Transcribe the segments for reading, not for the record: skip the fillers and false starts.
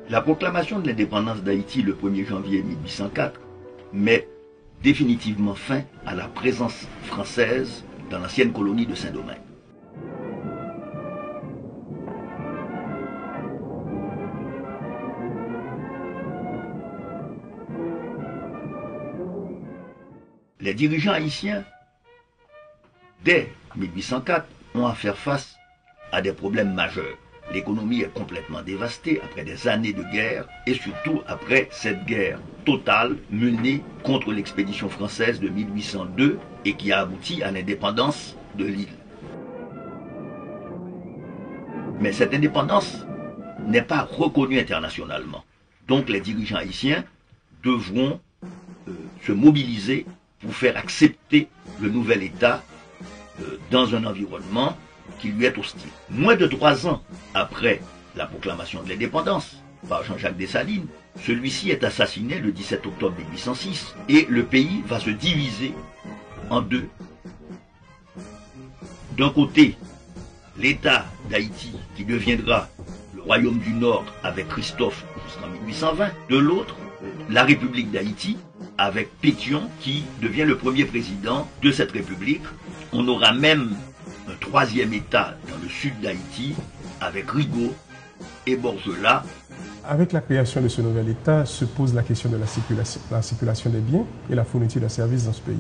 La proclamation de l'indépendance d'Haïti le 1er janvier 1804 met définitivement fin à la présence française dans l'ancienne colonie de Saint-Domingue. Les dirigeants haïtiens, dès 1804, ont à faire face à des problèmes majeurs. L'économie est complètement dévastée après des années de guerre et surtout après cette guerre totale menée contre l'expédition française de 1802 et qui a abouti à l'indépendance de l'île. Mais cette indépendance n'est pas reconnue internationalement. Donc les dirigeants haïtiens devront se mobiliser pour faire accepter le nouvel État dans un environnement qui lui est hostile. Moins de 3 ans après la proclamation de l'indépendance par Jean-Jacques Dessalines, celui-ci est assassiné le 17 octobre 1806 et le pays va se diviser en deux. D'un côté, l'État d'Haïti qui deviendra le Royaume du Nord avec Christophe jusqu'en 1820. De l'autre, la République d'Haïti avec Pétion qui devient le premier président de cette République. On aura même un troisième État dans le sud d'Haïti avec Rigaud et Borzola. Avec la création de ce nouvel État se pose la question de la circulation des biens et la fourniture de services dans ce pays.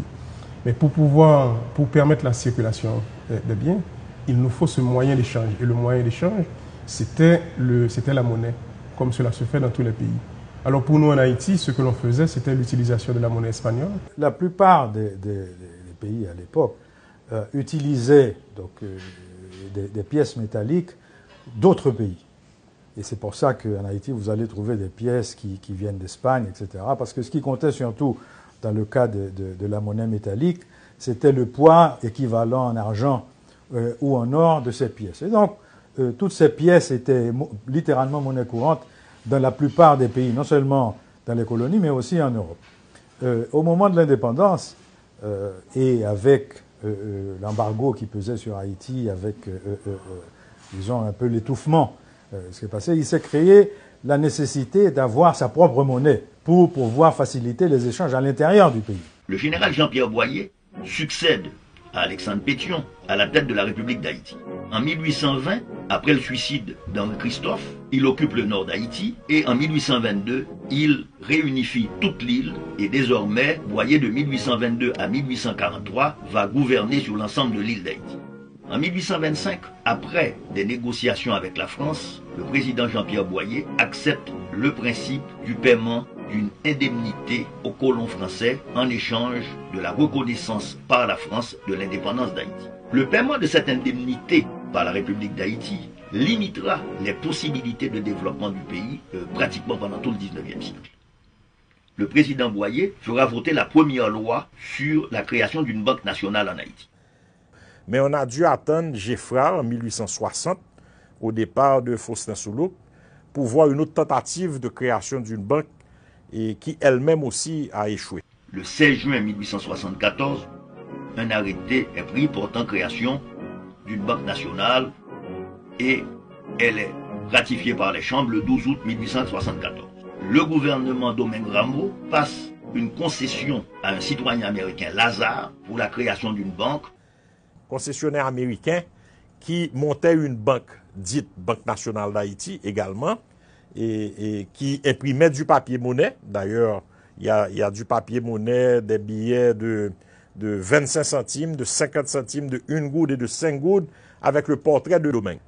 Mais pour permettre la circulation des biens, il nous faut ce moyen d'échange. Et le moyen d'échange, c'était la monnaie, comme cela se fait dans tous les pays. Alors pour nous en Haïti, ce que l'on faisait, c'était l'utilisation de la monnaie espagnole. La plupart des pays à l'époque utilisaient donc, des pièces métalliques d'autres pays. Et c'est pour ça qu'en Haïti, vous allez trouver des pièces qui viennent d'Espagne, etc. Parce que ce qui comptait surtout dans le cas de la monnaie métallique, c'était le poids équivalent en argent ou en or de ces pièces. Et donc, toutes ces pièces étaient littéralement monnaie courante dans la plupart des pays, non seulement dans les colonies, mais aussi en Europe. Au moment de l'indépendance, et avec l'embargo qui pesait sur Haïti, avec, disons, un peu l'étouffement, ce qui est passé, il s'est créé la nécessité d'avoir sa propre monnaie pour pouvoir faciliter les échanges à l'intérieur du pays. Le général Jean-Pierre Boyer succède à Alexandre Pétion à la tête de la République d'Haïti. En 1820, après le suicide d'Henri Christophe, il occupe le nord d'Haïti et en 1822, il réunifie toute l'île et désormais, Boyer de 1822 à 1843 va gouverner sur l'ensemble de l'île d'Haïti. En 1825, après des négociations avec la France, le président Jean-Pierre Boyer accepte le principe du paiement d'une indemnité aux colons français en échange de la reconnaissance par la France de l'indépendance d'Haïti. Le paiement de cette indemnité par la République d'Haïti limitera les possibilités de développement du pays pratiquement pendant tout le 19e siècle. Le président Boyer fera voter la première loi sur la création d'une banque nationale en Haïti. Mais on a dû attendre Geffrard en 1860, au départ de Faustin Soulouque, pour voir une autre tentative de création d'une banque et qui elle-même aussi a échoué. Le 16 juin 1874, un arrêté est pris portant création d'une banque nationale et elle est ratifiée par les chambres le 12 août 1874. Le gouvernement Domingue Rameau passe une concession à un citoyen américain, Lazare, pour la création d'une banque. Concessionnaire américain qui montait une banque dite Banque nationale d'Haïti également et qui imprimait du papier-monnaie. D'ailleurs, il y a du papier-monnaie, des billets de 25 centimes, de 50 centimes, de 1 goude et de 5 goudes avec le portrait de Domingue.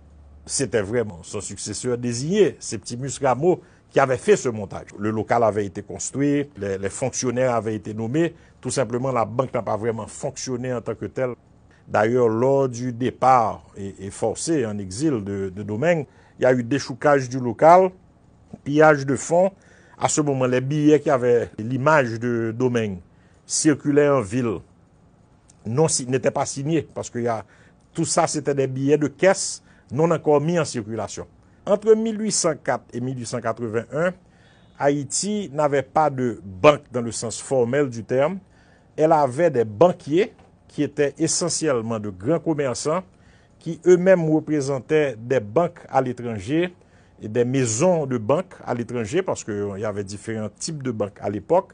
C'était vraiment son successeur désigné, Septimus Rameau, qui avait fait ce montage. Le local avait été construit, les fonctionnaires avaient été nommés. Tout simplement, la banque n'a pas vraiment fonctionné en tant que telle. D'ailleurs, lors du départ et forcé en exil de Domingue, il y a eu déchoucage du local, pillage de fonds. À ce moment, les billets qui avaient l'image de Domingue circulaient en ville, n'étaient pas signés, parce que tout ça, c'était des billets de caisse non encore mis en circulation. Entre 1804 et 1881, Haïti n'avait pas de banque dans le sens formel du terme. Elle avait des banquiers qui étaient essentiellement de grands commerçants qui eux-mêmes représentaient des banques à l'étranger des maisons de banque à l'étranger, parce qu'il y avait différents types de banques à l'époque,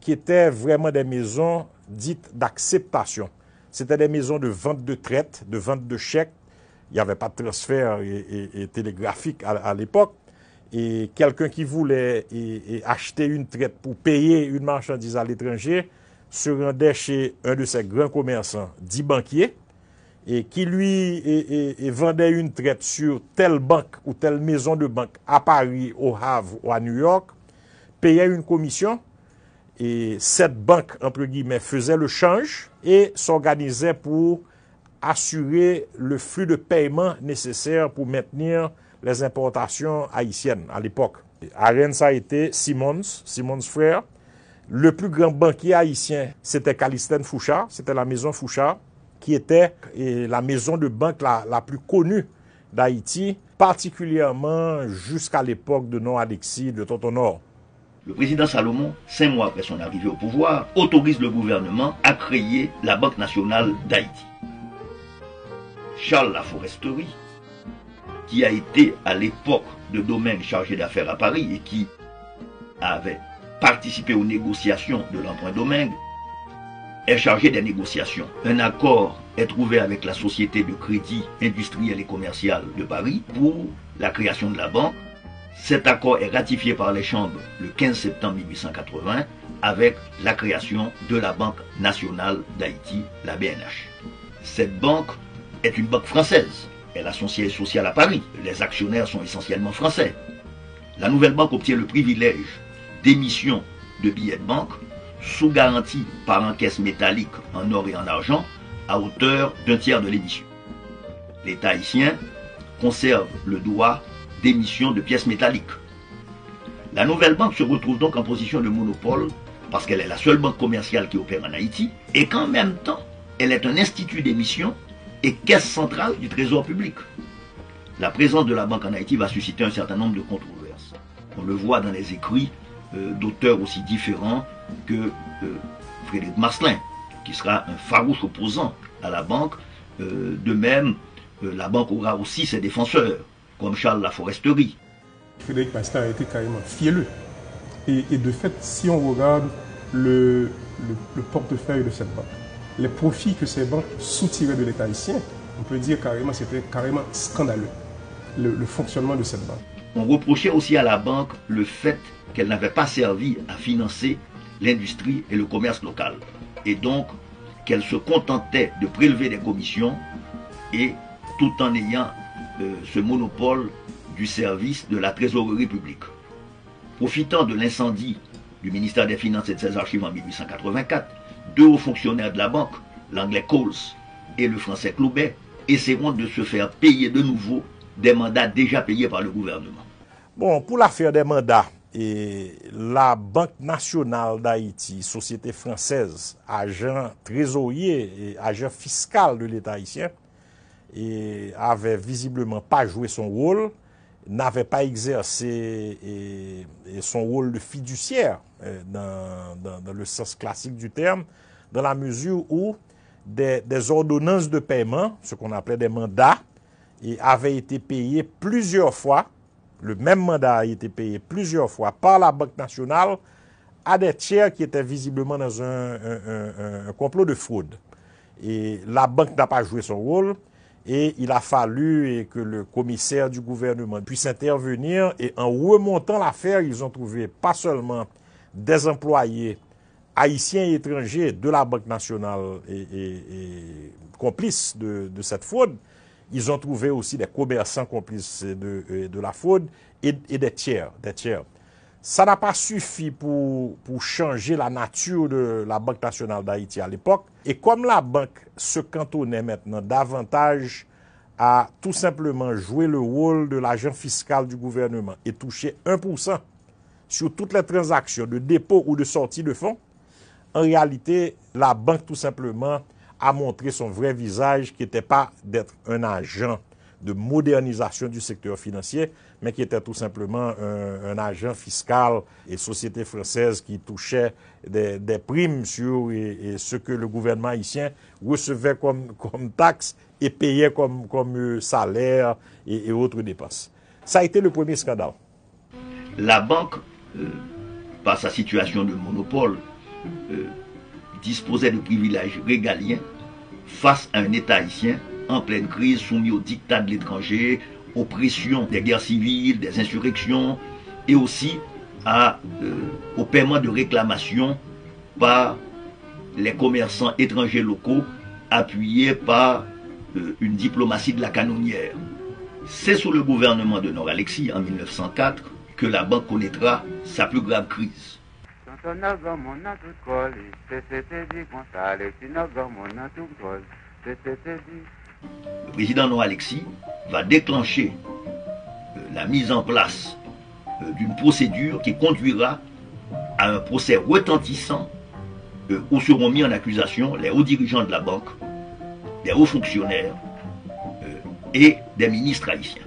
qui étaient vraiment des maisons dites d'acceptation. C'était des maisons de vente de traite, de vente de chèques. Il n'y avait pas de transfert et télégraphique à l'époque. Et quelqu'un qui voulait acheter une traite pour payer une marchandise à l'étranger se rendait chez un de ces grands commerçants, dit banquiers, et qui lui vendait une traite sur telle banque ou telle maison de banque à Paris, au Havre ou à New York, payait une commission. Et cette banque, entre guillemets, faisait le change et s'organisait pour assurer le flux de paiement nécessaire pour maintenir les importations haïtiennes à l'époque. Arène, ça a été Simmons frère. Le plus grand banquier haïtien, c'était Calistène Fouchard, c'était la maison Fouchard, qui était la maison de banque la plus connue d'Haïti, particulièrement jusqu'à l'époque de Non-Alexis, de Tonton-Nord. Le président Salomon, 5 mois après son arrivée au pouvoir, autorise le gouvernement à créer la Banque nationale d'Haïti. Charles Laforesterie, qui a été à l'époque de domaine chargé d'affaires à Paris et qui avait participé aux négociations de l'emprunt Domingue, est chargé des négociations. Un accord est trouvé avec la Société de crédit industriel et commercial de Paris pour la création de la banque. Cet accord est ratifié par les chambres le 15 septembre 1880 avec la création de la Banque nationale d'Haïti, la BNH. Cette banque est une banque française. Elle a son siège social à Paris. Les actionnaires sont essentiellement français. La nouvelle banque obtient le privilège d'émission de billets de banque sous garantie par encaisse métallique en or et en argent à hauteur d'un tiers de l'émission. L'État haïtien conserve le droit d'émission de pièces métalliques. La nouvelle banque se retrouve donc en position de monopole parce qu'elle est la seule banque commerciale qui opère en Haïti et qu'en même temps, elle est un institut d'émission et caisse centrale du trésor public. La présence de la banque en Haïti va susciter un certain nombre de controverses. On le voit dans les écrits d'auteurs aussi différents que Frédéric Marcelin, qui sera un farouche opposant à la banque. De même, la banque aura aussi ses défenseurs, comme Charles Laforesterie. Frédéric Marcelin a été carrément fielleux. Et de fait, si on regarde le portefeuille de cette banque, les profits que ces banques soutiraient de l'État haïtien, on peut dire carrément, c'était carrément scandaleux, le fonctionnement de cette banque. On reprochait aussi à la banque le fait qu'elle n'avait pas servi à financer l'industrie et le commerce local. Et donc, qu'elle se contentait de prélever des commissions et tout en ayant ce monopole du service de la trésorerie publique. Profitant de l'incendie du ministère des Finances et de ses archives en 1884, 2 hauts fonctionnaires de la banque, l'anglais Coles et le français Cloubet, essaieront de se faire payer de nouveau des mandats déjà payés par le gouvernement. Bon, pour l'affaire des mandats, la Banque nationale d'Haïti, société française, agent trésorier et agent fiscal de l'État haïtien, avait visiblement pas joué son rôle, n'avait pas exercé son rôle de fiduciaire dans le sens classique du terme, dans la mesure où des ordonnances de paiement, ce qu'on appelait des mandats, avaient été payés plusieurs fois. Le même mandat a été payé plusieurs fois par la Banque nationale à des tiers qui étaient visiblement dans un complot de fraude. Et la banque n'a pas joué son rôle et il a fallu que le commissaire du gouvernement puisse intervenir et en remontant l'affaire, ils ont trouvé pas seulement des employés haïtiens et étrangers de la Banque nationale et complices de cette fraude. Ils ont trouvé aussi des commerçants complices de la fraude et des tiers. Ça n'a pas suffi pour changer la nature de la Banque nationale d'Haïti à l'époque. Et comme la banque se cantonnait maintenant davantage à tout simplement jouer le rôle de l'agent fiscal du gouvernement et toucher 1% sur toutes les transactions de dépôt ou de sortie de fonds, en réalité, la banque tout simplement a montré son vrai visage qui n'était pas d'être un agent de modernisation du secteur financier, mais qui était tout simplement un agent fiscal et société française qui touchait des primes sur ce que le gouvernement haïtien recevait comme taxes et payait comme salaire et autres dépenses. Ça a été le premier scandale. La banque, par sa situation de monopole, disposait de privilèges régaliens face à un État haïtien en pleine crise, soumis aux dictats de l'étranger, aux pressions des guerres civiles, des insurrections, et aussi au paiement de réclamations par les commerçants étrangers locaux, appuyés par une diplomatie de la canonnière. C'est sous le gouvernement de Nor-Alexis, en 1904, que la banque connaîtra sa plus grave crise. Le président Nor-Alexis va déclencher la mise en place d'une procédure qui conduira à un procès retentissant où seront mis en accusation les hauts dirigeants de la banque, des hauts fonctionnaires et des ministres haïtiens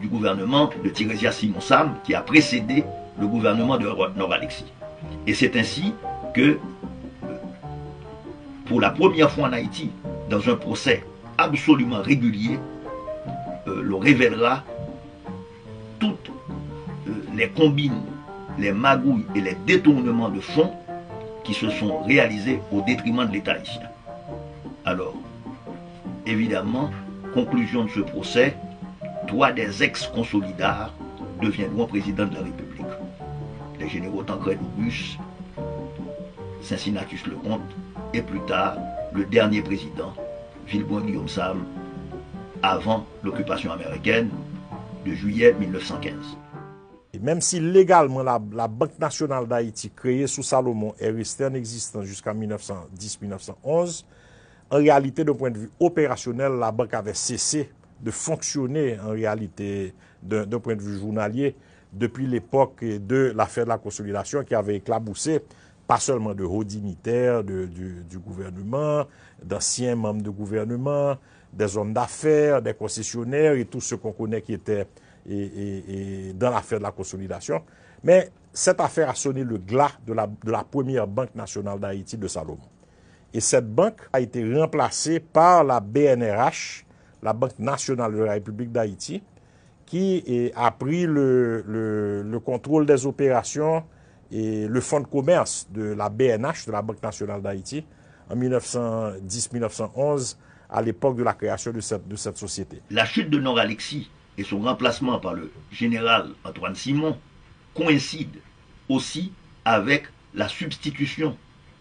du gouvernement de Tirésia Simon-Sam qui a précédé le gouvernement de Nor-Alexis. Et c'est ainsi que, pour la première fois en Haïti, dans un procès absolument régulier, l'on révélera toutes les combines, les magouilles et les détournements de fonds qui se sont réalisés au détriment de l'État haïtien. Alors, évidemment, conclusion de ce procès, 3 des ex-consolidats deviendront présidents de la République. Les généraux Tancred Auguste, Cincinnatus Lecomte et plus tard le dernier président, Villeboin-Guillaume Sam, avant l'occupation américaine de juillet 1915. Et même si légalement la Banque nationale d'Haïti, créée sous Salomon, est restée en existence jusqu'à 1910-1911, en réalité, d'un point de vue opérationnel, la banque avait cessé de fonctionner en réalité d'un point de vue journalier depuis l'époque de l'affaire de la consolidation qui avait éclaboussé pas seulement de hauts dignitaires du gouvernement, d'anciens membres de gouvernement, des hommes d'affaires, des concessionnaires et tout ce qu'on connaît qui était dans l'affaire de la consolidation. Mais cette affaire a sonné le glas de la première banque nationale d'Haïti de Salomon. Et cette banque a été remplacée par la BNRH, la Banque nationale de la République d'Haïti, qui a pris le contrôle des opérations et le fonds de commerce de la BNH, de la Banque nationale d'Haïti, en 1910-1911, à l'époque de la création de cette société. La chute de Nor-Alexis et son remplacement par le général Antoine Simon coïncident aussi avec la substitution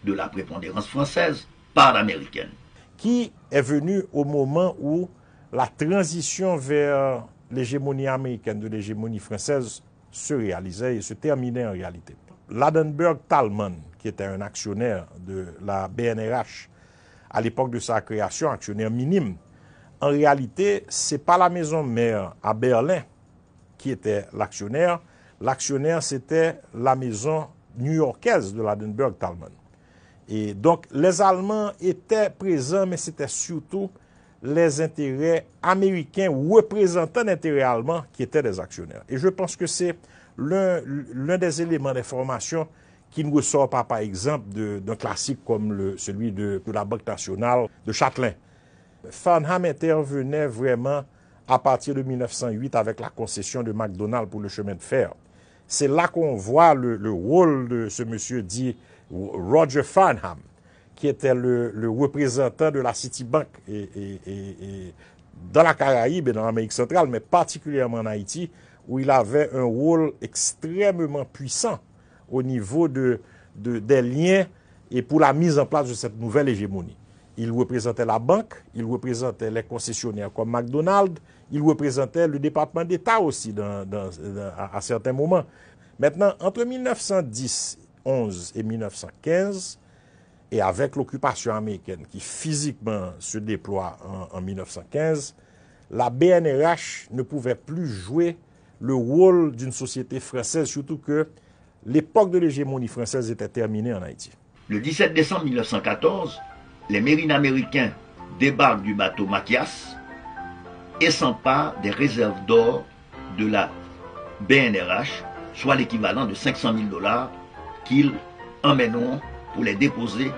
de la prépondérance française par l'américaine. Qui est venue au moment où la transition vers l'hégémonie américaine de l'hégémonie française se réalisait et se terminait en réalité. Ladenburg Thalmann, qui était un actionnaire de la BNRH à l'époque de sa création, actionnaire minime, en réalité, ce n'est pas la maison mère à Berlin qui était l'actionnaire. L'actionnaire, c'était la maison new-yorkaise de Ladenburg Thalmann. Et donc, les Allemands étaient présents, mais c'était surtout les intérêts américains représentants d'intérêts allemands qui étaient des actionnaires. Et je pense que c'est l'un des éléments d'information qui ne ressort pas, par exemple, d'un classique comme celui de la Banque nationale de Châtelain. Farnham intervenait vraiment à partir de 1908 avec la concession de McDonald's pour le chemin de fer. C'est là qu'on voit le rôle de ce monsieur dit Roger Farnham, qui était le représentant de la Citibank et dans la Caraïbe et dans l'Amérique centrale, mais particulièrement en Haïti, où il avait un rôle extrêmement puissant au niveau des liens et pour la mise en place de cette nouvelle hégémonie. Il représentait la banque, il représentait les concessionnaires comme McDonald's, il représentait le département d'État aussi à certains moments. Maintenant, entre 1910, 11 et 1915, et avec l'occupation américaine qui physiquement se déploie en 1915, la BNRH ne pouvait plus jouer le rôle d'une société française, surtout que l'époque de l'hégémonie française était terminée en Haïti. Le 17 décembre 1914, les marines américains débarquent du bateau Machias et s'emparent des réserves d'or de la BNRH, soit l'équivalent de 500 000 $ qu'ils emmèneront pour les déposer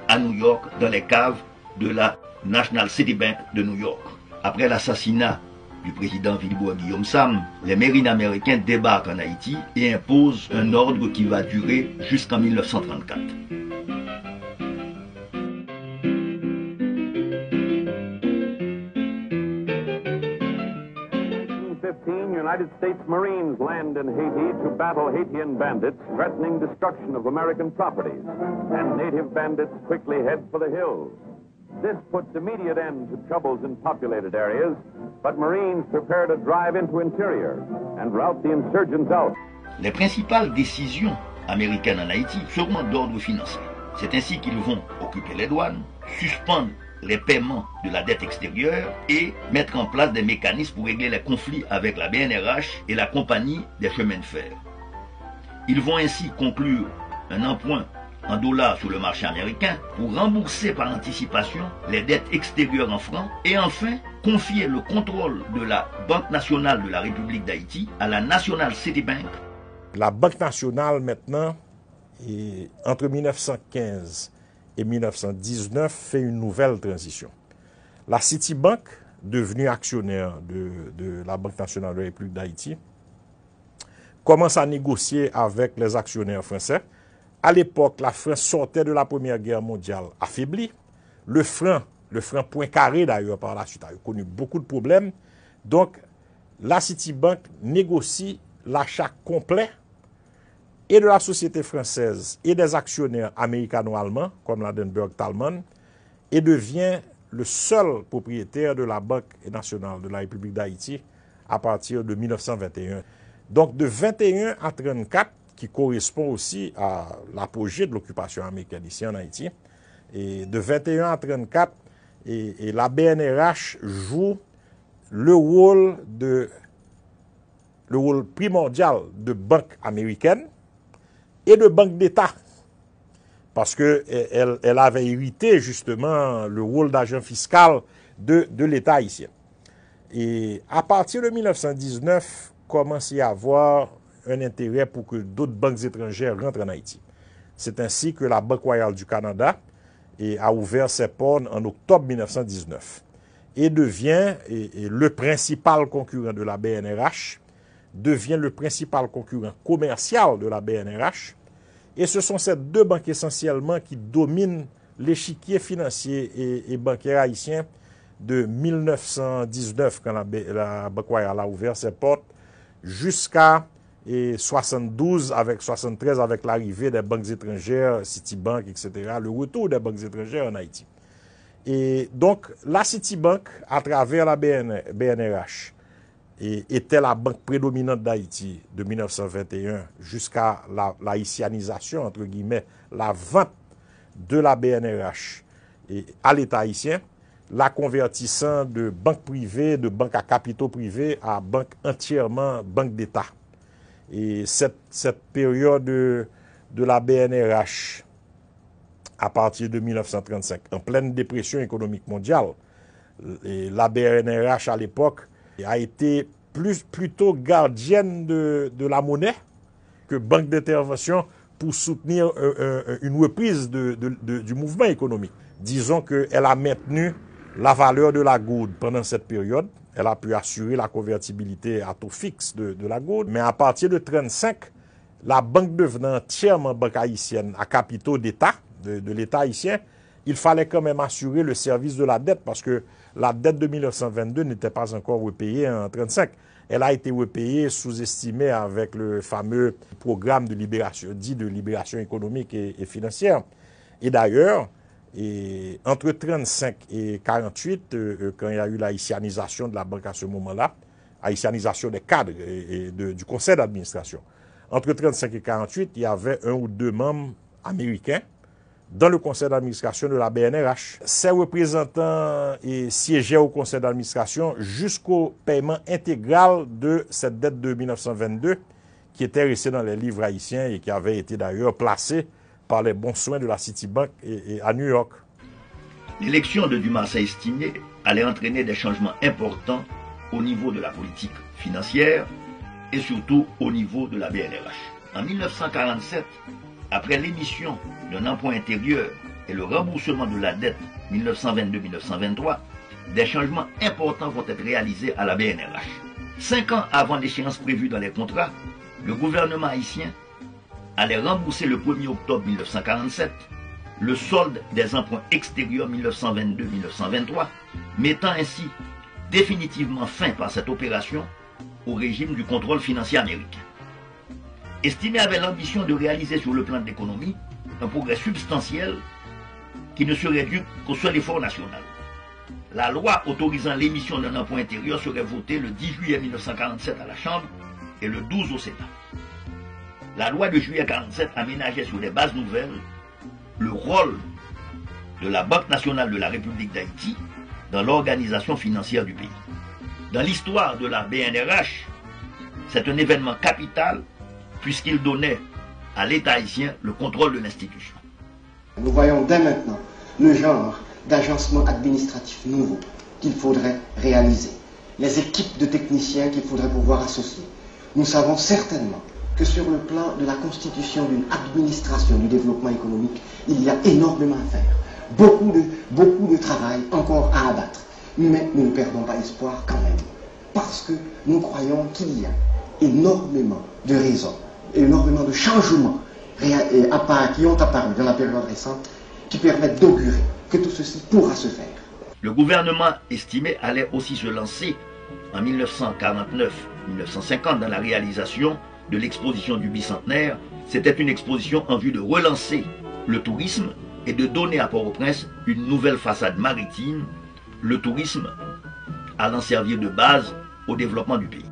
à New York dans les caves de la National City Bank de New York. Après l'assassinat du président Philippe Guillaume Sam, les Marines américains débarquent en Haïti et imposent un ordre qui va durer jusqu'en 1934. United States Marines land in Haiti to battle Haitian bandits threatening destruction of American properties, and native bandits quickly head for the hills. This puts immediate end to troubles in populated areas, but Marines prepare to drive into interior and rout the insurgents out. Les principales décisions américaines en Haïti seront d'ordre financier. C'est ainsi qu'ils vont occuper les douanes, suspendre les paiements de la dette extérieure et mettre en place des mécanismes pour régler les conflits avec la BNRH et la compagnie des chemins de fer. Ils vont ainsi conclure un emprunt en dollars sur le marché américain pour rembourser par anticipation les dettes extérieures en francs et enfin confier le contrôle de la Banque nationale de la République d'Haïti à la National City Bank. La Banque nationale maintenant, entre 1915 et 1919, fait une nouvelle transition. La Citibank, devenue actionnaire de la Banque nationale de la République d'Haïti, commence à négocier avec les actionnaires français. À l'époque, la France sortait de la Première Guerre mondiale affaiblie. Le franc Poincaré d'ailleurs par la suite a connu beaucoup de problèmes. Donc, la Citibank négocie l'achat complet et de la société française et des actionnaires américano-allemands, comme Ladenburg Thalmann, et devient le seul propriétaire de la Banque nationale de la République d'Haïti à partir de 1921. Donc de 21 à 34, qui correspond aussi à l'apogée de l'occupation américaine ici en Haïti, et de 21 à 34, et la BNRH joue le rôle primordial de banque américaine et de banque d'État, parce qu'elle avait hérité justement le rôle d'agent fiscal de l'État haïtien. Et à partir de 1919, commence à y avoir un intérêt pour que d'autres banques étrangères rentrent en Haïti. C'est ainsi que la Banque royale du Canada a ouvert ses portes en octobre 1919 et devient le principal concurrent de la BNRH, devient le principal concurrent commercial de la BNRH. Et ce sont ces deux banques essentiellement qui dominent l'échiquier financier et bancaire haïtien de 1919, quand la Banque royale a ouvert ses portes, jusqu'à 72, 73, avec l'arrivée des banques étrangères, Citibank, etc., le retour des banques étrangères en Haïti. Et donc, la Citibank, à travers la BNRH, était la banque prédominante d'Haïti de 1921 jusqu'à la haïtianisation, entre guillemets, la vente de la BNRH à l'État haïtien, la convertissant de banque privée, de banque à capitaux privés, à banque entièrement banque d'État. Et cette période de la BNRH, à partir de 1935, en pleine dépression économique mondiale, la BNRH à l'époque a été plutôt gardienne de la monnaie que banque d'intervention pour soutenir une reprise du mouvement économique. Disons qu'elle a maintenu la valeur de la gourde pendant cette période. Elle a pu assurer la convertibilité à taux fixe de la gourde. Mais à partir de 1935, la banque devenant entièrement banque haïtienne à capitaux d'État, de l'État haïtien, il fallait quand même assurer le service de la dette parce que la dette de 1922 n'était pas encore repayée en 1935. Elle a été repayée, sous-estimée avec le fameux programme de libération, dit de libération économique et financière. Et d'ailleurs, entre 1935 et 1948, quand il y a eu la haïtianisation de la banque à ce moment-là, haïtianisation des cadres et du conseil d'administration, entre 1935 et 1948, il y avait 1 ou 2 membres américains dans le conseil d'administration de la BNRH. Ces représentants siégeaient au conseil d'administration jusqu'au paiement intégral de cette dette de 1922 qui était restée dans les livres haïtiens et qui avait été d'ailleurs placée par les bons soins de la Citibank à New York. L'élection de Dumas a estimé allait entraîner des changements importants au niveau de la politique financière et surtout au niveau de la BNRH. En 1947, après l'émission d'un emprunt intérieur et le remboursement de la dette 1922-1923, des changements importants vont être réalisés à la BNRH. 5 ans avant l'échéance prévue dans les contrats, le gouvernement haïtien allait rembourser le 1er octobre 1947 le solde des emprunts extérieurs 1922-1923, mettant ainsi définitivement fin par cette opération au régime du contrôle financier américain. Estimé avec l'ambition de réaliser sur le plan de l'économie un progrès substantiel qui ne serait dû qu'au seul effort national. La loi autorisant l'émission d'un emprunt intérieur serait votée le 10 juillet 1947 à la Chambre et le 12 au Sénat. La loi de juillet 1947 aménageait sur des bases nouvelles le rôle de la Banque nationale de la République d'Haïti dans l'organisation financière du pays. Dans l'histoire de la BNRH, c'est un événement capital puisqu'il donnait à l'État haïtien le contrôle de l'institution. Nous voyons dès maintenant le genre d'agencement administratif nouveau qu'il faudrait réaliser, les équipes de techniciens qu'il faudrait pouvoir associer. Nous savons certainement que sur le plan de la constitution d'une administration du développement économique, il y a énormément à faire, beaucoup de travail encore à abattre. Mais nous ne perdons pas espoir quand même, parce que nous croyons qu'il y a énormément de raisons, énormément de changements qui ont apparu dans la période récente, qui permettent d'augurer que tout ceci pourra se faire. Le gouvernement estimé allait aussi se lancer en 1949-1950 dans la réalisation de l'exposition du bicentenaire. C'était une exposition en vue de relancer le tourisme et de donner à Port-au-Prince une nouvelle façade maritime, le tourisme allant servir de base au développement du pays.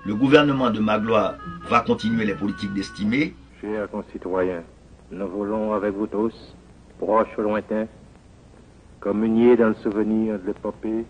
Le gouvernement de Magloire va continuer les politiques d'estimé. Chers concitoyens, nous voulons avec vous tous, proches ou lointains, communier dans le souvenir de l'épopée.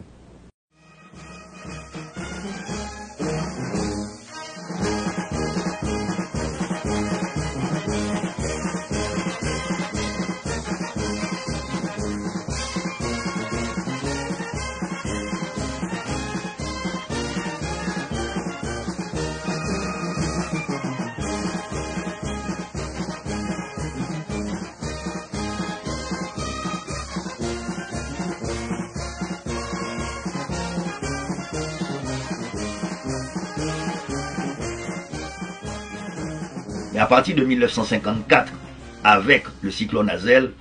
Et à partir de 1954, avec le cyclone Hazel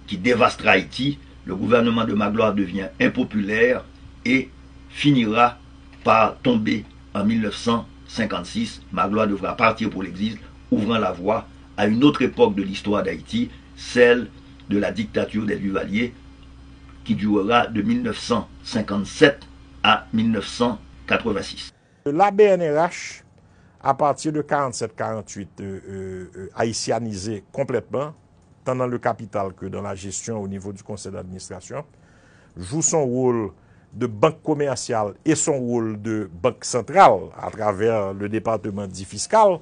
qui dévastera Haïti, le gouvernement de Magloire devient impopulaire et finira par tomber en 1956. Magloire devra partir pour l'exil, ouvrant la voie à une autre époque de l'histoire d'Haïti, celle de la dictature des Duvalier, qui durera de 1957 à 1986. La BNRH, à partir de 47-48, haïtianisé complètement, tant dans le capital que dans la gestion au niveau du conseil d'administration, joue son rôle de banque commerciale et son rôle de banque centrale à travers le département dit fiscal.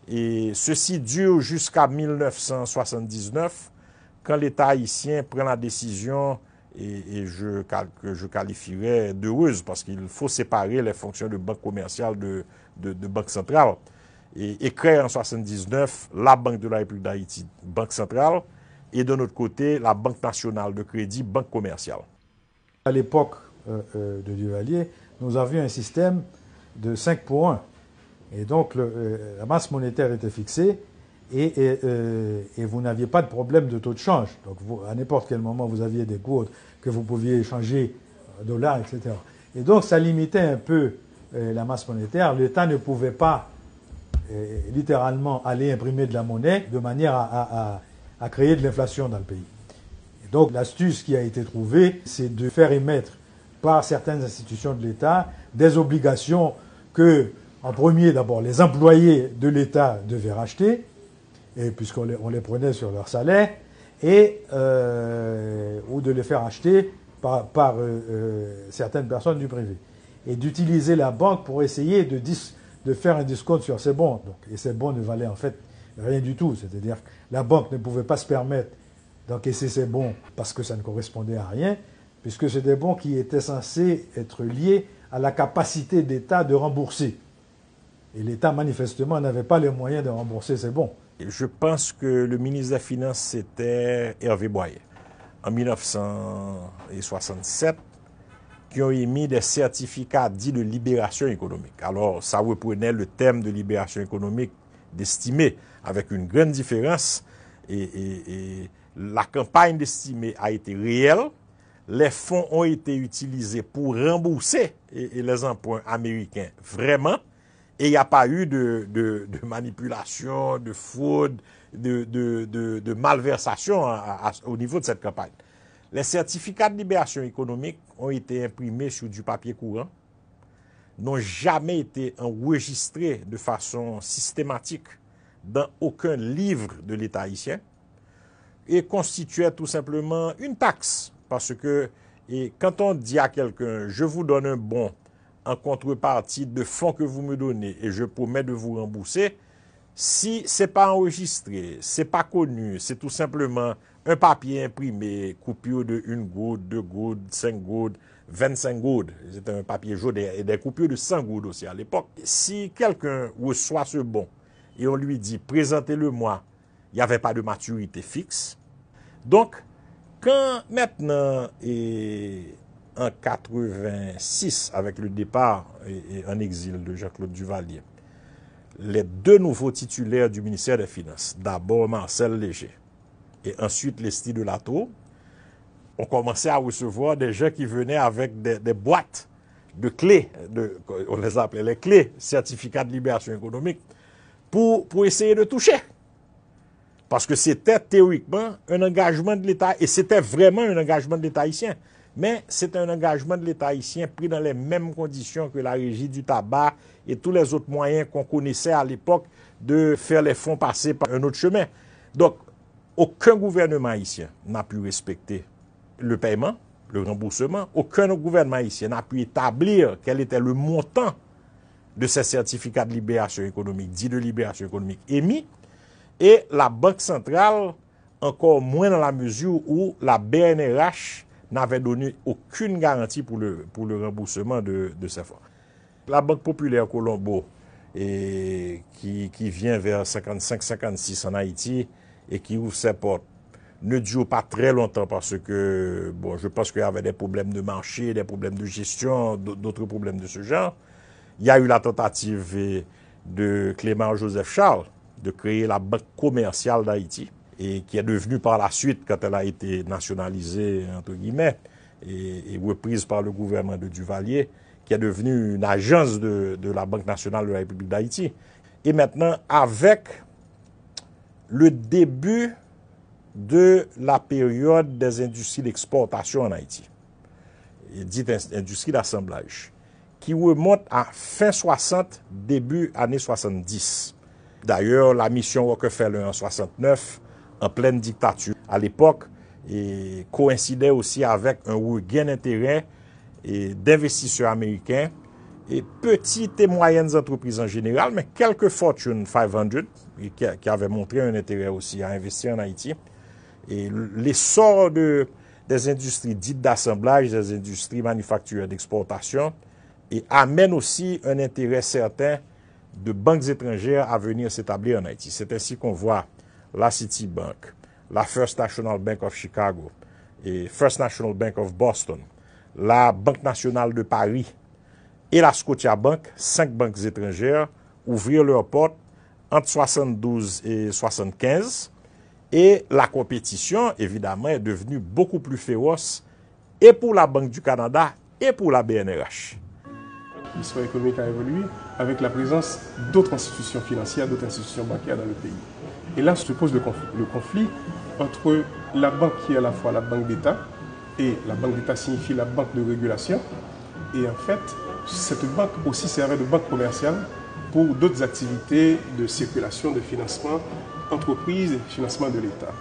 Et ceci dure jusqu'à 1979, quand l'État haïtien prend la décision, et que je qualifierais d'heureuse, parce qu'il faut séparer les fonctions de banque commerciale de banque centrale, et créer en 1979 la Banque de la République d'Haïti, banque centrale, et de notre côté, la Banque nationale de crédit, banque commerciale. À l'époque de Duvalier, nous avions un système de 5 pour 1. Et donc, la masse monétaire était fixée et vous n'aviez pas de problème de taux de change. Donc, à n'importe quel moment, vous aviez des cours que vous pouviez échanger dollars, etc. Et donc ça limitait un peu la masse monétaire. L'État ne pouvait pas littéralement aller imprimer de la monnaie de manière à créer de l'inflation dans le pays. Et donc l'astuce qui a été trouvée, c'est de faire émettre par certaines institutions de l'État des obligations que, en premier d'abord, les employés de l'État devaient racheter, et puisqu'on les prenait sur leur salaire, ou de les faire acheter par certaines personnes du privé. Et d'utiliser la banque pour essayer de faire un discount sur ces bons. Donc, et ces bons ne valaient en fait rien du tout. C'est-à-dire que la banque ne pouvait pas se permettre d'encaisser ces bons parce que ça ne correspondait à rien, puisque c'est des bons qui étaient censés être liés à la capacité d'État de rembourser. Et l'État, manifestement, n'avait pas les moyens de rembourser ces bons. Je pense que le ministre des Finances, c'était Hervé Boyer, en 1967, qui ont émis des certificats dits de libération économique. Alors, ça reprenait le thème de libération économique d'Estimé, avec une grande différence. Et la campagne d'Estimé a été réelle. Les fonds ont été utilisés pour rembourser les emprunts américains, vraiment. Et il n'y a pas eu de manipulation, de fraude, de malversation au niveau de cette campagne. Les certificats de libération économique ont été imprimés sur du papier courant, n'ont jamais été enregistrés de façon systématique dans aucun livre de l'État haïtien et constituaient tout simplement une taxe. Parce que quand on dit à quelqu'un « je vous donne un bon en contrepartie de fonds que vous me donnez et je promets de vous rembourser », si ce n'est pas enregistré, ce n'est pas connu, c'est tout simplement un papier imprimé, coupure de 1 goutte, 2 gouttes, 5 gouttes, 25 gouttes. C'était un papier jaune et des coupures de 100 gouttes aussi à l'époque. Si quelqu'un reçoit ce bon et on lui dit « présentez-le-moi », il n'y avait pas de maturité fixe. Donc, quand maintenant, en 86, avec le départ en exil de Jean-Claude Duvalier, les deux nouveaux titulaires du ministère des Finances, d'abord Marcel Léger et ensuite Leslie Delatour, ont commencé à recevoir des gens qui venaient avec des boîtes de clés, on les appelait les clés, certificats de libération économique, pour essayer de toucher. Parce que c'était théoriquement un engagement de l'État, et c'était vraiment un engagement de l'État haïtien. Mais c'est un engagement de l'État haïtien pris dans les mêmes conditions que la régie du tabac et tous les autres moyens qu'on connaissait à l'époque de faire les fonds passer par un autre chemin. Donc, aucun gouvernement haïtien n'a pu respecter le paiement, le remboursement. Aucun autre gouvernement haïtien n'a pu établir quel était le montant de ces certificats de libération économique, dits de libération économique émis. Et la Banque centrale, encore moins dans la mesure où la BNRH n'avait donné aucune garantie pour le remboursement de ces fonds. La Banque populaire Colombo, qui vient vers 55-56 en Haïti et qui ouvre ses portes, ne dure pas très longtemps parce que, bon, je pense qu'il y avait des problèmes de marché, des problèmes de gestion, d'autres problèmes de ce genre. Il y a eu la tentative de Clément Joseph Charles de créer la Banque commerciale d'Haïti, et qui est devenue par la suite, quand elle a été nationalisée, entre guillemets, et reprise par le gouvernement de Duvalier, qui est devenue une agence de la Banque nationale de la République d'Haïti. Et maintenant, avec le début de la période des industries d'exportation en Haïti, dite industrie d'assemblage, qui remonte à fin 60, début années 70. D'ailleurs, la mission Rockefeller en 69, en pleine dictature à l'époque, coïncidait aussi avec un regain d'intérêt d'investisseurs américains et petites et moyennes entreprises en général, mais quelques Fortune 500 qui avaient montré un intérêt aussi à investir en Haïti. Et l'essor des industries dites d'assemblage, des industries manufacturières d'exportation, amène aussi un intérêt certain de banques étrangères à venir s'établir en Haïti. C'est ainsi qu'on voit la Citibank, la First National Bank of Chicago et First National Bank of Boston, la Banque nationale de Paris et la Scotiabank, 5 banques étrangères, ouvrir leurs portes entre 72 et 75. Et la compétition, évidemment, est devenue beaucoup plus féroce et pour la Banque du Canada et pour la BNRH. L'histoire économique a évolué avec la présence d'autres institutions financières, d'autres institutions bancaires dans le pays. Et là se pose le conflit entre la banque qui est à la fois la banque d'État, et la banque d'État signifie la banque de régulation, et en fait, cette banque aussi servait de banque commerciale pour d'autres activités de circulation, de financement, entreprises et financement de l'État.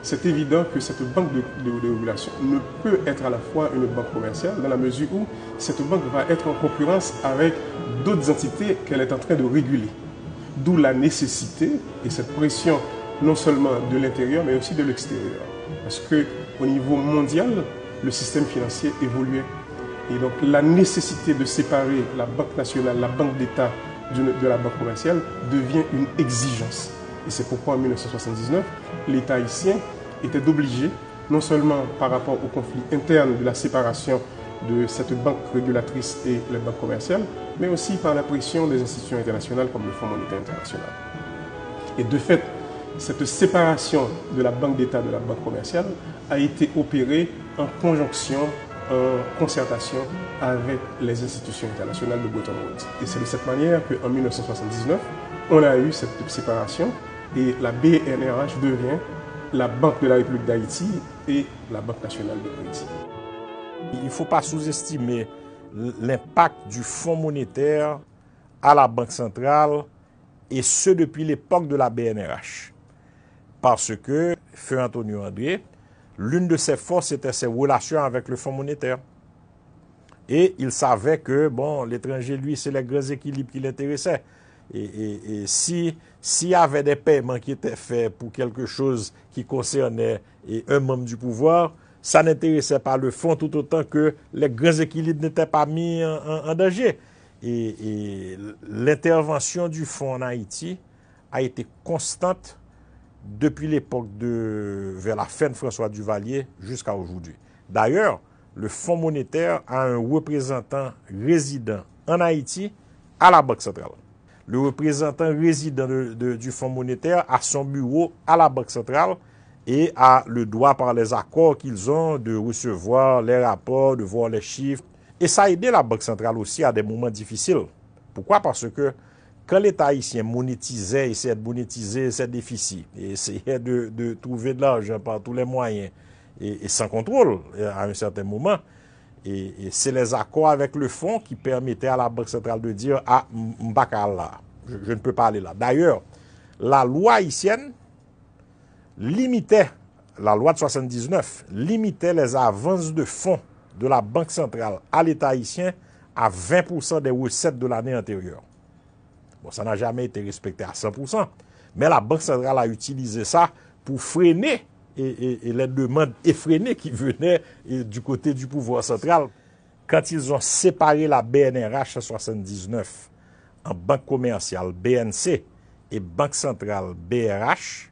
C'est évident que cette banque de régulation ne peut être à la fois une banque commerciale dans la mesure où cette banque va être en concurrence avec d'autres entités qu'elle est en train de réguler. D'où la nécessité et cette pression non seulement de l'intérieur mais aussi de l'extérieur. Parce qu'au niveau mondial, le système financier évoluait. Et donc la nécessité de séparer la banque nationale, la banque d'État de la banque commerciale devient une exigence. Et c'est pourquoi en 1979, l'État haïtien était obligé, non seulement par rapport au conflit interne de la séparation de cette banque régulatrice et les banques commerciales, mais aussi par la pression des institutions internationales comme le Fonds monétaire international. Et de fait, cette séparation de la banque d'État de la banque commerciale a été opérée en conjonction, en concertation avec les institutions internationales de Bretton Woods. Et c'est de cette manière qu'en 1979, on a eu cette séparation et la BNRH devient la Banque de la République d'Haïti et la Banque nationale de Haïti. Il ne faut pas sous-estimer l'impact du Fonds monétaire à la Banque centrale, et ce depuis l'époque de la BNRH. Parce que, Feu Antonio André, l'une de ses forces était ses relations avec le Fonds monétaire. Et il savait que, bon, l'étranger, lui, c'est les grands équilibres qui l'intéressaient. Et s'il y avait des paiements qui étaient faits pour quelque chose qui concernait un membre du pouvoir, ça n'intéressait pas le fonds tout autant que les grands équilibres n'étaient pas mis en danger. Et l'intervention du fonds en Haïti a été constante depuis l'époque vers la fin de François Duvalier jusqu'à aujourd'hui. D'ailleurs, le Fonds monétaire a un représentant résident en Haïti à la Banque centrale. Le représentant résident du Fonds monétaire a son bureau à la Banque centrale et a le droit, par les accords qu'ils ont, de recevoir les rapports, de voir les chiffres. Et ça a aidé la Banque centrale aussi à des moments difficiles. Pourquoi? Parce que quand l'État haïtien monétisait, essayait de monétiser ses déficits, et essayait de trouver de l'argent par tous les moyens, et sans contrôle à un certain moment, et c'est les accords avec le fonds qui permettaient à la Banque centrale de dire « Ah, m'baka là, je ne peux pas aller là ». D'ailleurs, la loi haïtienne limitait, la loi de 79, limitait les avances de fonds de la Banque centrale à l'État haïtien à 20% des recettes de l'année antérieure. Bon, ça n'a jamais été respecté à 100%, mais la Banque centrale a utilisé ça pour freiner et les demandes effrénées qui venaient du côté du pouvoir central. Quand ils ont séparé la BNRH en 79 en banque commerciale BNC et banque centrale BRH,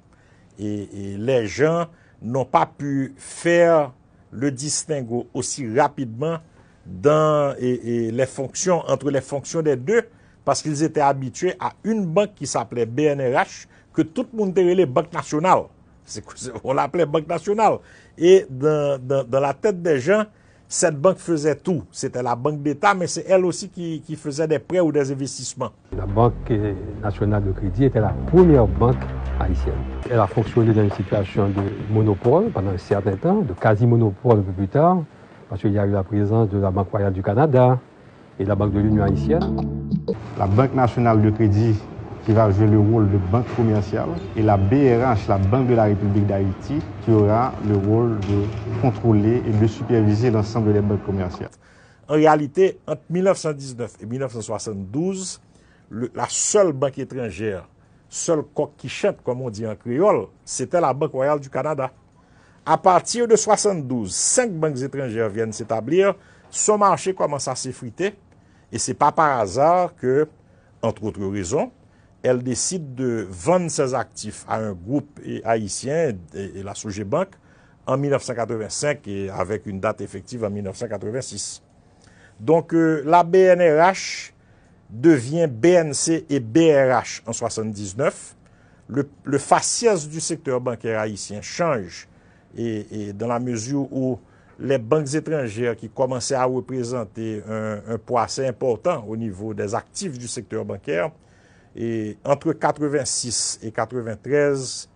et les gens n'ont pas pu faire le distinguo aussi rapidement dans les fonctions, entre les fonctions des deux, parce qu'ils étaient habitués à une banque qui s'appelait BNRH, que tout le monde était les banques nationales. On l'appelait Banque nationale. Et dans la tête des gens, cette banque faisait tout. C'était la Banque d'État, mais c'est elle aussi qui faisait des prêts ou des investissements. La Banque nationale de crédit était la première banque haïtienne. Elle a fonctionné dans une situation de monopole pendant un certain temps, de quasi-monopole un peu plus tard, parce qu'il y a eu la présence de la Banque royale du Canada et la Banque de l'Union haïtienne. La Banque nationale de crédit qui va jouer le rôle de banque commerciale, et la BRH, la Banque de la République d'Haïti, qui aura le rôle de contrôler et de superviser l'ensemble des banques commerciales. En réalité, entre 1919 et 1972, la seule banque étrangère, seul coq qui chante, comme on dit en créole, c'était la Banque royale du Canada. À partir de 1972, 5 banques étrangères viennent s'établir, son marché commence à s'effriter, et ce n'est pas par hasard que, entre autres raisons, elle décide de vendre ses actifs à un groupe haïtien, et la Sogebank, en 1985, et avec une date effective en 1986. Donc, la BNRH devient BNC et BRH en 1979. Le faciès du secteur bancaire haïtien change, et dans la mesure où les banques étrangères qui commençaient à représenter un poids assez important au niveau des actifs du secteur bancaire. Et entre 86 et 93,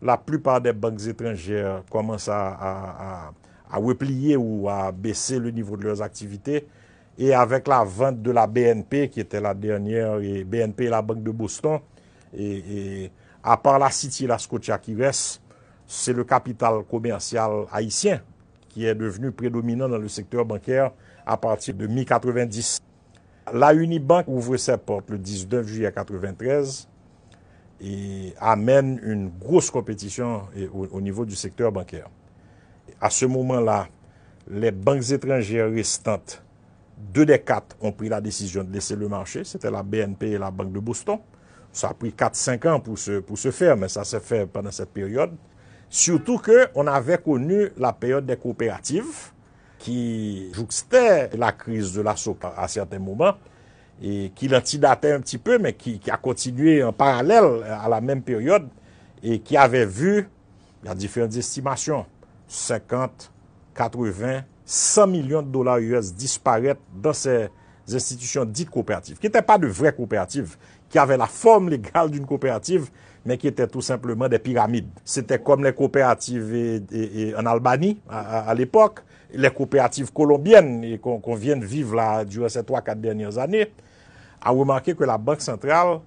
la plupart des banques étrangères commencent à replier ou à baisser le niveau de leurs activités. Et avec la vente de la BNP, qui était la dernière, et BNP, la Banque de Boston, et à part la City et la Scotia qui restent, c'est le capital commercial haïtien qui est devenu prédominant dans le secteur bancaire à partir de mi-90. La Unibank ouvre ses portes le 19 juillet 1993 et amène une grosse compétition au niveau du secteur bancaire. À ce moment-là, les banques étrangères restantes, 2 des 4 ont pris la décision de laisser le marché. C'était la BNP et la Banque de Boston. Ça a pris 4-5 ans pour se faire, mais ça s'est fait pendant cette période. Surtout qu'on avait connu la période des coopératives qui jouxtait la crise de la SOCA à certains moments et qui l'antidatait un petit peu, mais qui a continué en parallèle à la même période et qui avait vu, il y a différentes estimations, 50, 80, 100 millions de dollars US disparaître dans ces institutions dites coopératives, qui n'étaient pas de vraies coopératives, qui avaient la forme légale d'une coopérative, mais qui étaient tout simplement des pyramides. C'était comme les coopératives en Albanie à l'époque, les coopératives colombiennes qu'on vient de vivre là durant ces 3-4 dernières années, a remarqué que la Banque centrale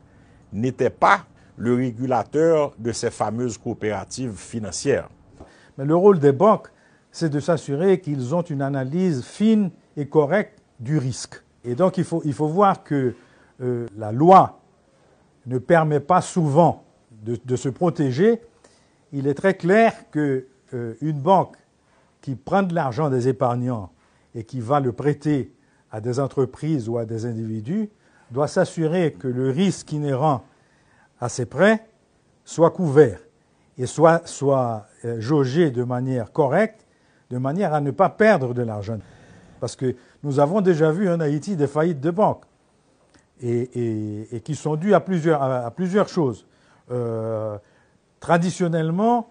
n'était pas le régulateur de ces fameuses coopératives financières. Mais le rôle des banques, c'est de s'assurer qu'ils ont une analyse fine et correcte du risque. Et donc il faut voir que la loi ne permet pas souvent de se protéger. Il est très clair qu'une banque qui prend de l'argent des épargnants et qui va le prêter à des entreprises ou à des individus doit s'assurer que le risque inhérent à ces prêts soit couvert et soit jaugé de manière correcte, de manière à ne pas perdre de l'argent. Parce que nous avons déjà vu en Haïti des faillites de banques et qui sont dues à plusieurs choses. Traditionnellement,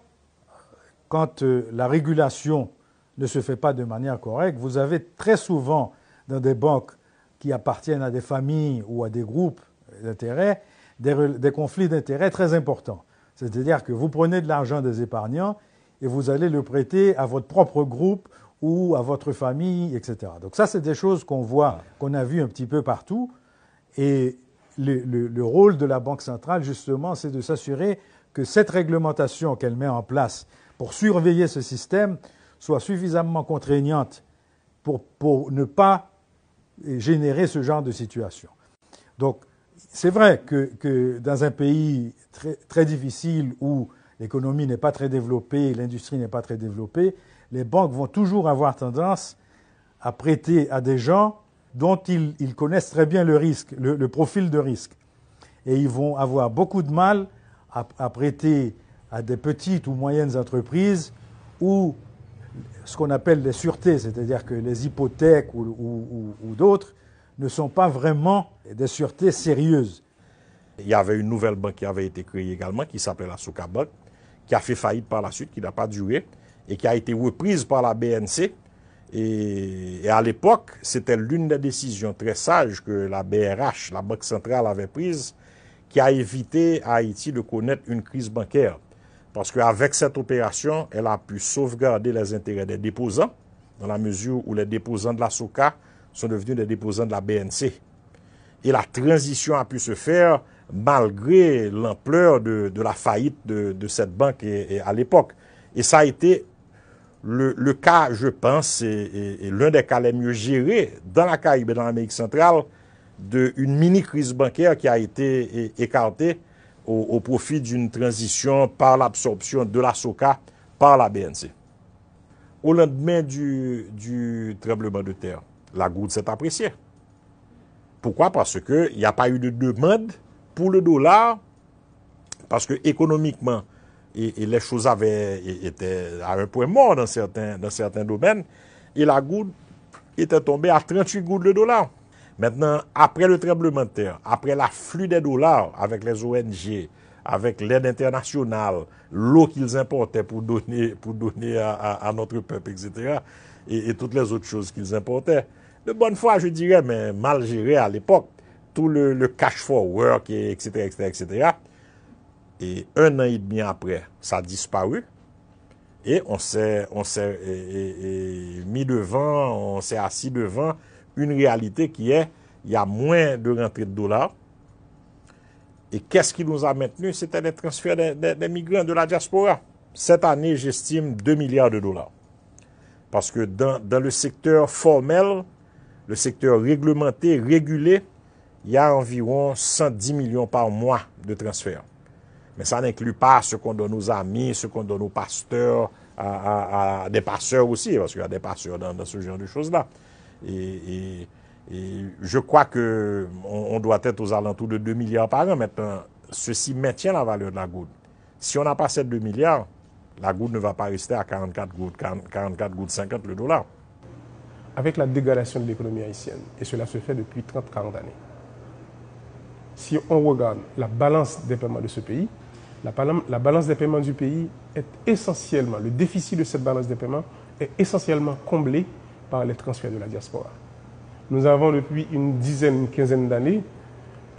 quand la régulation ne se fait pas de manière correcte, vous avez très souvent dans des banques qui appartiennent à des familles ou à des groupes d'intérêts, des conflits d'intérêts très importants. C'est-à-dire que vous prenez de l'argent des épargnants et vous allez le prêter à votre propre groupe ou à votre famille, etc. Donc ça, c'est des choses qu'on voit, qu'on a vues un petit peu partout. Et le rôle de la Banque centrale, justement, c'est de s'assurer que cette réglementation qu'elle met en place pour surveiller ce système soit suffisamment contraignante pour ne pas générer ce genre de situation. Donc, c'est vrai que dans un pays très, très difficile où l'économie n'est pas très développée, l'industrie n'est pas très développée, les banques vont toujours avoir tendance à prêter à des gens dont ils connaissent très bien le risque, le profil de risque. Et ils vont avoir beaucoup de mal à prêter à des petites ou moyennes entreprises où ce qu'on appelle les sûretés, c'est-à-dire que les hypothèques ou d'autres ne sont pas vraiment des sûretés sérieuses. Il y avait une nouvelle banque qui avait été créée également, qui s'appelait la SOCA Bank, qui a fait faillite par la suite, qui n'a pas duré, et qui a été reprise par la BNC. Et à l'époque, c'était l'une des décisions très sages que la BRH, la Banque centrale, avait prise, qui a évité à Haïti de connaître une crise bancaire. Parce qu'avec cette opération, elle a pu sauvegarder les intérêts des déposants, dans la mesure où les déposants de la SOCA sont devenus des déposants de la BNC. Et la transition a pu se faire malgré l'ampleur de la faillite de cette banque à l'époque. Et ça a été le cas, je pense, et l'un des cas les mieux gérés dans la Caraïbe et dans l'Amérique centrale, d'une mini-crise bancaire qui a été écartée au profit d'une transition par l'absorption de la SOCA par la BNC. Au lendemain du tremblement de terre, la goutte s'est appréciée. Pourquoi? Parce qu'il n'y a pas eu de demande pour le dollar, parce que économiquement, et les choses étaient à un point mort dans certains domaines, et la goutte était tombée à 38 gouttes le dollar. Maintenant, après le tremblement de terre, après l'afflux des dollars avec les ONG, avec l'aide internationale, l'eau qu'ils importaient pour donner à notre peuple, etc., et toutes les autres choses qu'ils importaient. De bonne foi, je dirais, mais mal géré à l'époque. Tout le cash for work, etc., etc., etc. Et 1 an et demi après, ça a disparu. Et on s'est mis devant, on s'est assis devant une réalité qui est, il y a moins de rentrées de dollars. Et qu'est-ce qui nous a maintenus? C'était les transferts des migrants de la diaspora. Cette année, j'estime 2 milliards de dollars. Parce que dans le secteur formel, le secteur réglementé, régulé, il y a environ 110 millions par mois de transferts. Mais ça n'inclut pas ce qu'on donne aux amis, ce qu'on donne aux pasteurs, à des pasteurs aussi, parce qu'il y a des pasteurs dans ce genre de choses-là. Et je crois qu'on doit être aux alentours de 2 milliards par an. Maintenant, ceci maintient la valeur de la goutte. Si on n'a pas ces 2 milliards, la goutte ne va pas rester à 44 gouttes 50 le dollar. Avec la dégradation de l'économie haïtienne, et cela se fait depuis 30-40 années, si on regarde la balance des paiements de ce pays, la balance des paiements du pays est essentiellement, le déficit de cette balance des paiements est essentiellement comblé par les transferts de la diaspora. Nous avons depuis une quinzaine d'années,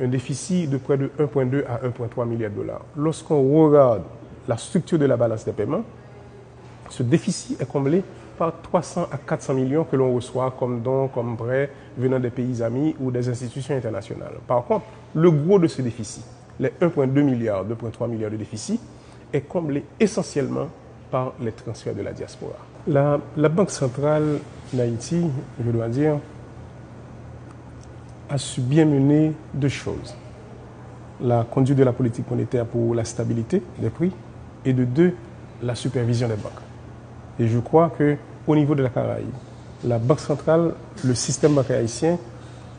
un déficit de près de 1,2 à 1,3 milliard de dollars. Lorsqu'on regarde la structure de la balance des paiements, ce déficit est comblé par 300 à 400 millions que l'on reçoit comme dons, comme prêts venant des pays amis ou des institutions internationales. Par contre, le gros de ce déficit, les 1,2 milliards, 2,3 milliards de déficit, est comblé essentiellement par les transferts de la diaspora. La Banque centrale d'Haïti, je dois dire, a su bien mener 2 choses. La conduite de la politique monétaire pour la stabilité des prix et de 2, la supervision des banques. Et je crois qu'au niveau de la Caraïbe, la Banque centrale, le système bancaire haïtien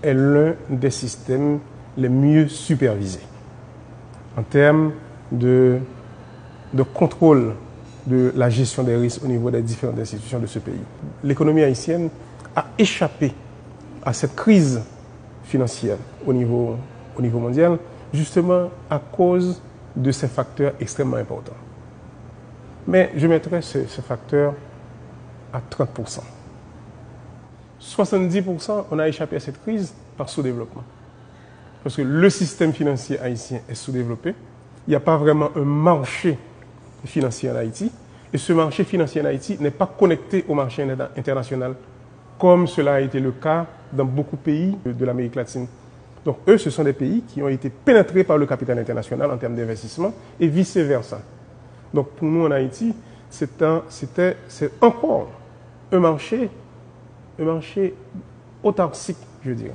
est l'un des systèmes les mieux supervisés en termes de contrôle de la gestion des risques au niveau des différentes institutions de ce pays. L'économie haïtienne a échappé à cette crise financière au niveau mondial, justement à cause de ces facteurs extrêmement importants. Mais je mettrais ce facteur à 30%. 70%, on a échappé à cette crise par sous-développement. Parce que le système financier haïtien est sous-développé. Il n'y a pas vraiment un marché financier en Haïti. Et ce marché financier en Haïti n'est pas connecté au marché international, comme cela a été le cas dans beaucoup de pays de l'Amérique latine. Donc eux, ce sont des pays qui ont été pénétrés par le capital international en termes d'investissement et vice-versa. Donc pour nous en Haïti, c'est encore un marché autarcique, je dirais.